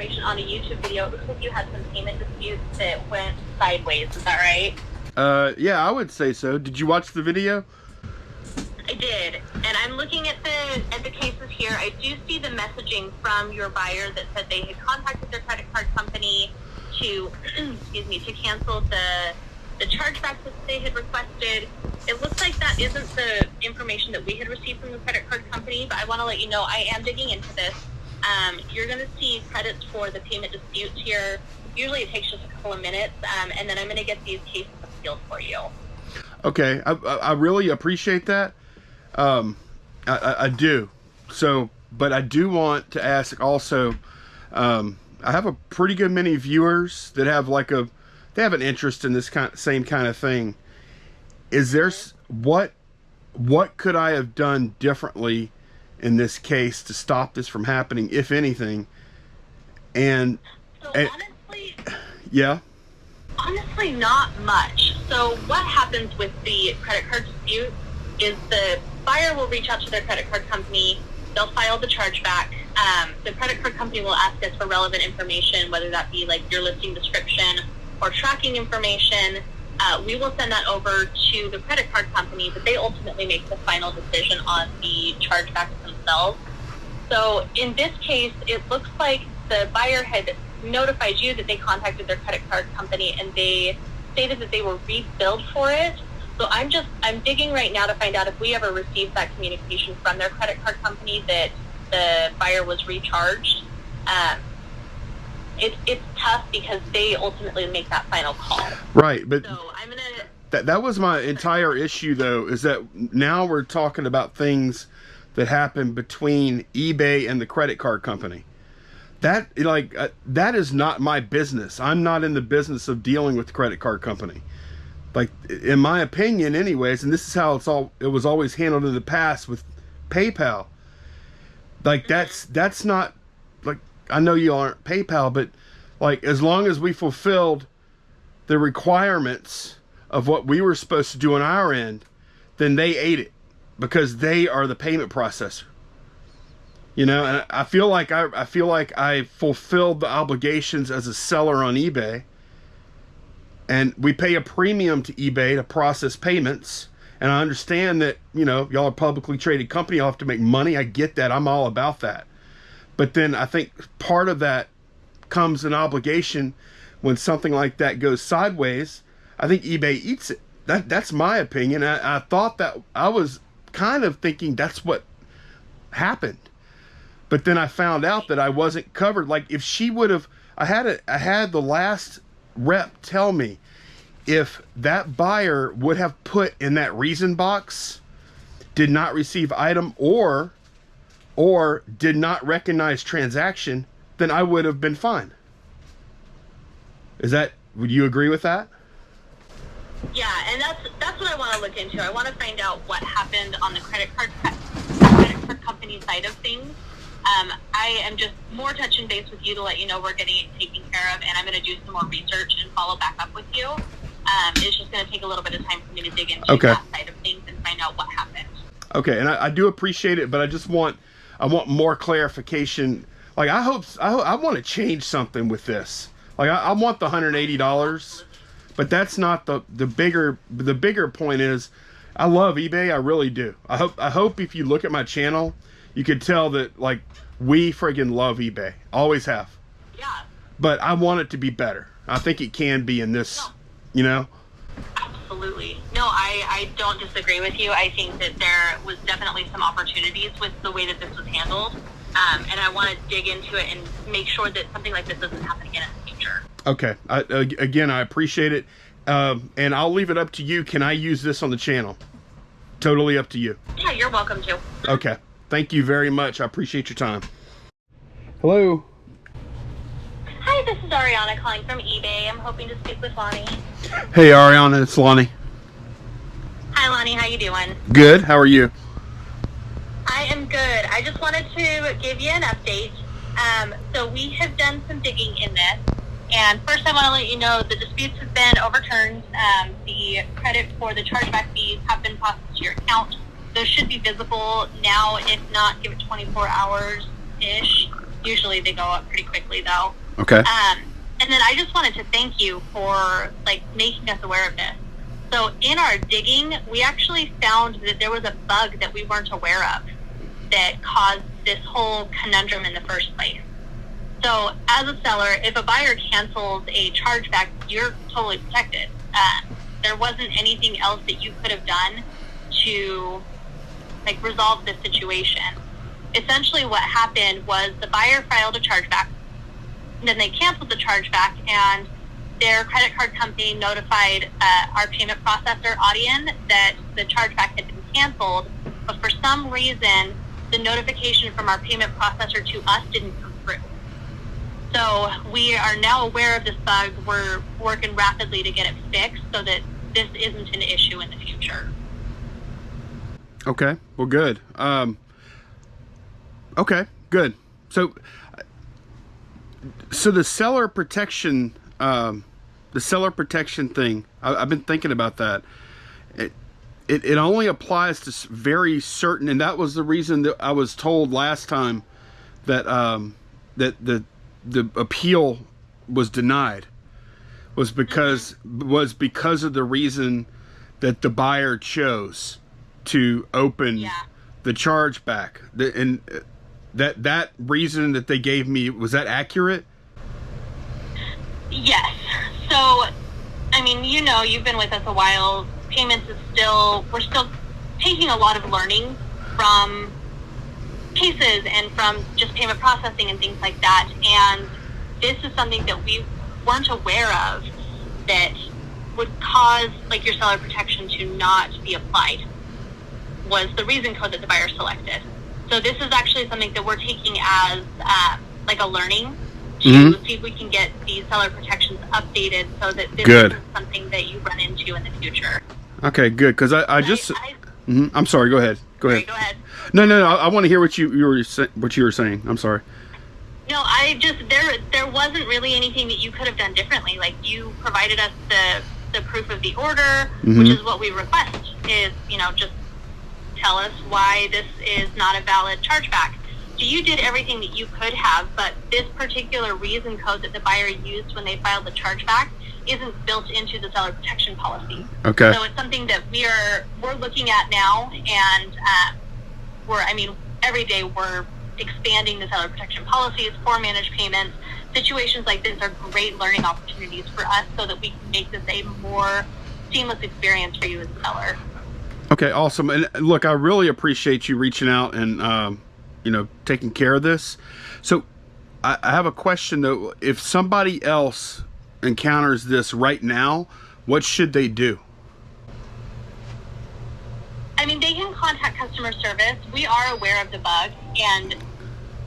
information on a YouTube video. It looks like you had some payment disputes that went sideways. Is that right? Yeah, I would say so. Did you watch the video? I did, and I'm looking at the cases here. I do see the messaging from your buyer that said they had contacted their credit card company to, excuse me, to cancel the chargebacks that they had requested. It looks like that isn't the information that we had received from the credit card company, but I want to let you know I am digging into this. You're going to see credits for the payment disputes here. Usually it takes just a couple of minutes, and then I'm going to get these cases appealed for you. Okay, I really appreciate that. I do. So, but I do want to ask also, I have a pretty good many viewers that have they have an interest in this same kind of thing. Is there, what could I have done differently in this case to stop this from happening, if anything? And honestly, yeah. Honestly, not much. So what happens with the credit card dispute is the buyer will reach out to their credit card company. They'll file the chargeback. The credit card company will ask us for relevant information, whether that be like your listing description or tracking information. We will send that over to the credit card company, but they ultimately make the final decision on the chargebacks themselves. So in this case, it looks like the buyer had notified you that they contacted their credit card company and they stated that they were rebilled for it. So I'm digging right now to find out if we ever received that communication from their credit card company that the buyer was recharged. It's tough because they ultimately make that final call. Right, but so I'm gonna. That was my entire issue, though, is that now we're talking about things that happen between eBay and the credit card company. That that is not my business. I'm not in the business of dealing with the credit card company. Like, in my opinion, anyways, and this is how it was always handled in the past with PayPal. Like, that's not, like, I know you aren't PayPal, but like, as long as we fulfilled the requirements of what we were supposed to do on our end, then they ate it because they are the payment processor. You know, and I feel like I fulfilled the obligations as a seller on eBay. And we pay a premium to eBay to process payments. And I understand that, you know, y'all are a publicly traded company. Y'all have to make money. I get that. I'm all about that. But then I think part of that comes an obligation when something like that goes sideways. I think eBay eats it. That's my opinion. I thought that, I was kind of thinking that's what happened. But then I found out that I wasn't covered. Like, if she would have, I had the last rep tell me, if that buyer would have put in that reason box, did not receive item or did not recognize transaction, then I would have been fine. Would you agree with that? Yeah, and that's what I want to look into. I want to find out what happened on the credit card company side of things. I am just more touching base with you to let you know we're getting it taken care of, and I'm going to do some more research and follow back up with you. It's just going to take a little bit of time for me to dig into that side of things and find out what happened. Okay, and I do appreciate it, but I want more clarification. Like, I want to change something with this. Like, I want the $180, but that's not the bigger point is, I love eBay, I really do. I hope if you look at my channel, you could tell that, like, we friggin' love eBay. Always have. Yeah. But I want it to be better. I think it can be in this, you know? Absolutely. No, I don't disagree with you. I think that there was definitely some opportunities with the way that this was handled. And I want to dig into it and make sure that something like this doesn't happen again in the future. Okay. Again, I appreciate it. And I'll leave it up to you. Can I use this on the channel? Totally up to you. Yeah, you're welcome to. Okay. Thank you very much. I appreciate your time. Hello. Hi, this is Ariana calling from eBay. I'm hoping to speak with Lonnie. Hey, Ariana, it's Lonnie. Hi, Lonnie. How you doing? Good. How are you? I am good. I just wanted to give you an update. So we have done some digging in this. And first, I want to let you know the disputes have been overturned. The credit for the chargeback fees have been processed to your account. Those should be visible now. If not, give it 24 hours-ish. Usually they go up pretty quickly though. Okay. And then I just wanted to thank you for making us aware of this. So in our digging, we actually found that there was a bug that we weren't aware of that caused this whole conundrum in the first place. So as a seller, if a buyer cancels a chargeback, you're totally protected. There wasn't anything else that you could have done to resolve this situation. Essentially what happened was the buyer filed a chargeback, then they canceled the chargeback, and their credit card company notified our payment processor, Audion, that the chargeback had been canceled, but for some reason, the notification from our payment processor to us didn't come through. So we are now aware of this bug. We're working rapidly to get it fixed so that this isn't an issue in the future. Okay, well, good. Okay, good. So the seller protection thing, I've been thinking about that. It only applies to very certain, and that was the reason that I was told last time that that the appeal was denied, was because of the reason that the buyer chose to open the chargeback. And that reason that they gave me, was that accurate? Yes. So, I mean, you've been with us a while. Payments we're still taking a lot of learning from cases and from just payment processing and things like that. And this is something that we weren't aware of that would cause your seller protection to not be applied, was the reason code that the buyer selected. So this is actually something that we're taking as a learning to see if we can get these seller protections updated so that this isn't something that you run into in the future. Okay, good. Because I'm sorry. Go ahead. Go ahead. Go ahead. No. I want to hear what you were saying. I'm sorry. No, there wasn't really anything that you could have done differently. You provided us the proof of the order, which is what we request. Is just tell us why this is not a valid chargeback. So you did everything that you could have, but this particular reason code that the buyer used when they filed the chargeback isn't built into the seller protection policy. Okay. So it's something that we're looking at now, and every day we're expanding the seller protection policies for managed payments. Situations like this are great learning opportunities for us so that we can make this a more seamless experience for you as a seller. Okay, awesome. And look, I really appreciate you reaching out and taking care of this. So I have a question though. If somebody else encounters this right now, what should they do? They can contact customer service. We are aware of the bug, and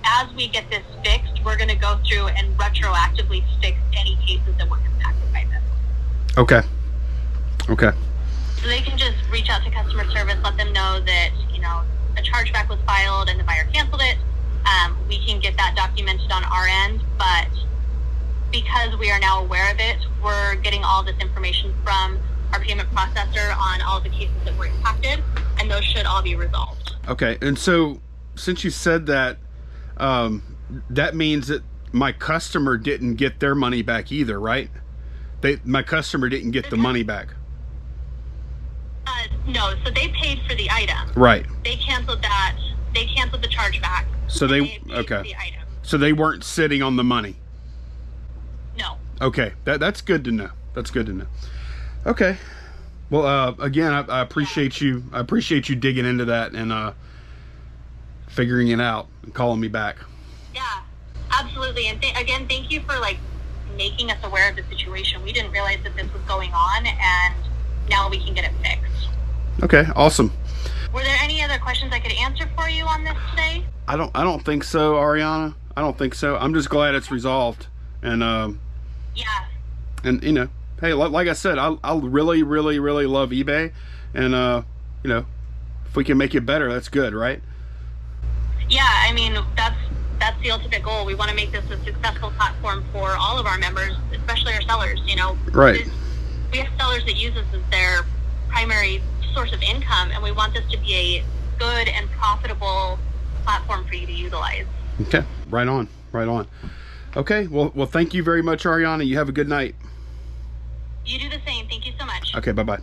as we get this fixed, we're going to go through and retroactively fix any cases that were impacted by this. Okay. So they can just reach out to customer service, let them know that, a chargeback was filed and the buyer canceled it. We can get that documented on our end, but because we are now aware of it, we're getting all this information from our payment processor on all the cases that were impacted, and those should all be resolved. Okay, and so since you said that, that means that my customer didn't get their money back either, right? My customer didn't get the money back. No, so they paid for the item. Right. They canceled that. They canceled the chargeback. So they paid for the item. So they weren't sitting on the money. No. Okay, that's good to know. That's good to know. Okay. Well, again, I appreciate you. I appreciate you digging into that and figuring it out and calling me back. Yeah, absolutely. And again, thank you for making us aware of the situation. We didn't realize that this was going on, and now we can get it fixed. Okay, awesome. Were there any other questions I could answer for you on this today? I don't think so, Ariana. I don't think so. I'm just glad it's resolved. And yeah. And hey, like I said, I really, really, really love eBay, and if we can make it better, that's good, right? Yeah, that's the ultimate goal. We want to make this a successful platform for all of our members, especially our sellers. Right. We have sellers that use this as their primary source of income, and we want this to be a good and profitable platform for you to utilize. Okay, right on. right on. Okay, well, thank you very much, Ariana. You have a good night. You do the same. Thank you so much. Okay, bye-bye.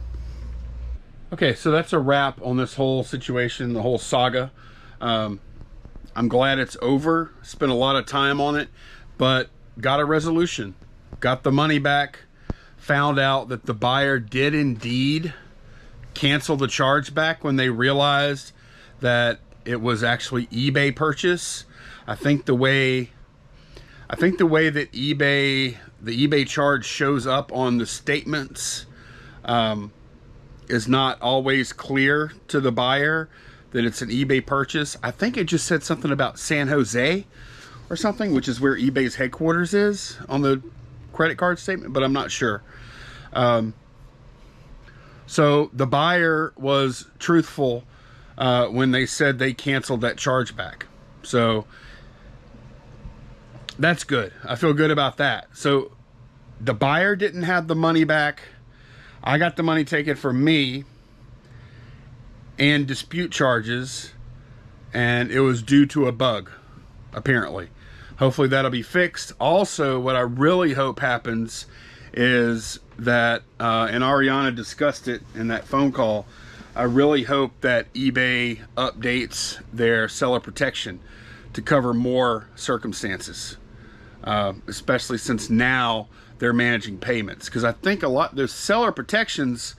Okay, so that's a wrap on this whole situation, the whole saga. I'm glad it's over. Spent a lot of time on it, but got a resolution. Got the money back. Found out that the buyer did indeed cancel the chargeback when they realized that it was actually eBay purchase. I think the way that the eBay charge shows up on the statements is not always clear to the buyer that it's an eBay purchase. I think it just said something about San Jose or something, which is where eBay's headquarters is on the credit card statement, but I'm not sure. So the buyer was truthful when they said they canceled that chargeback. So that's good. I feel good about that. So the buyer didn't have the money back. I got the money taken from me and dispute charges, and it was due to a bug, apparently. Hopefully that'll be fixed. Also, what I really hope happens is that, and Ariana discussed it in that phone call, I really hope that eBay updates their seller protection to cover more circumstances, especially since now they're managing payments. Because I think a lot, those seller protections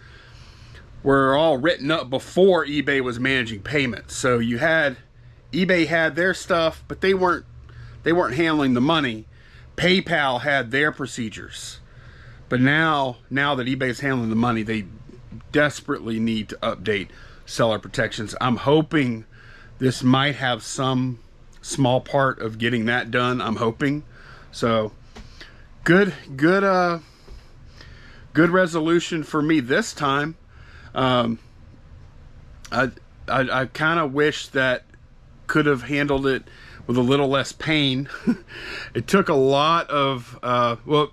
were all written up before eBay was managing payments. So you had, eBay had their stuff, but they weren't handling the money. PayPal had their procedures. But now that eBay's handling the money, they desperately need to update seller protections. I'm hoping this might have some small part of getting that done. I'm hoping. So good resolution for me this time. I kind of wish that could have handled it with a little less pain. It took a lot of well,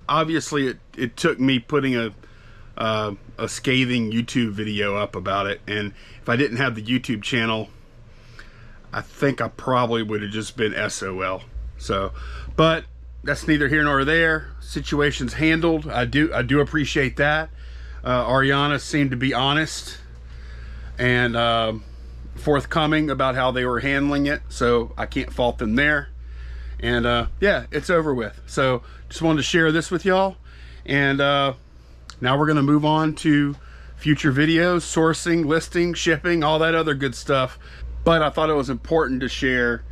obviously it took me putting a scathing YouTube video up about it, and if I didn't have the YouTube channel, I think I probably would have just been SOL. So, but that's neither here nor there. Situation's handled. I do appreciate that. Ariana seemed to be honest and forthcoming about how they were handling it, so I can't fault them there. And yeah, it's over with. So just wanted to share this with y'all, and now we're gonna move on to future videos, sourcing, listing, shipping, all that other good stuff. But I thought it was important to share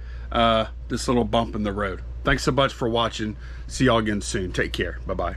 this little bump in the road. Thanks so much for watching. See y'all again soon. Take care. Bye-bye.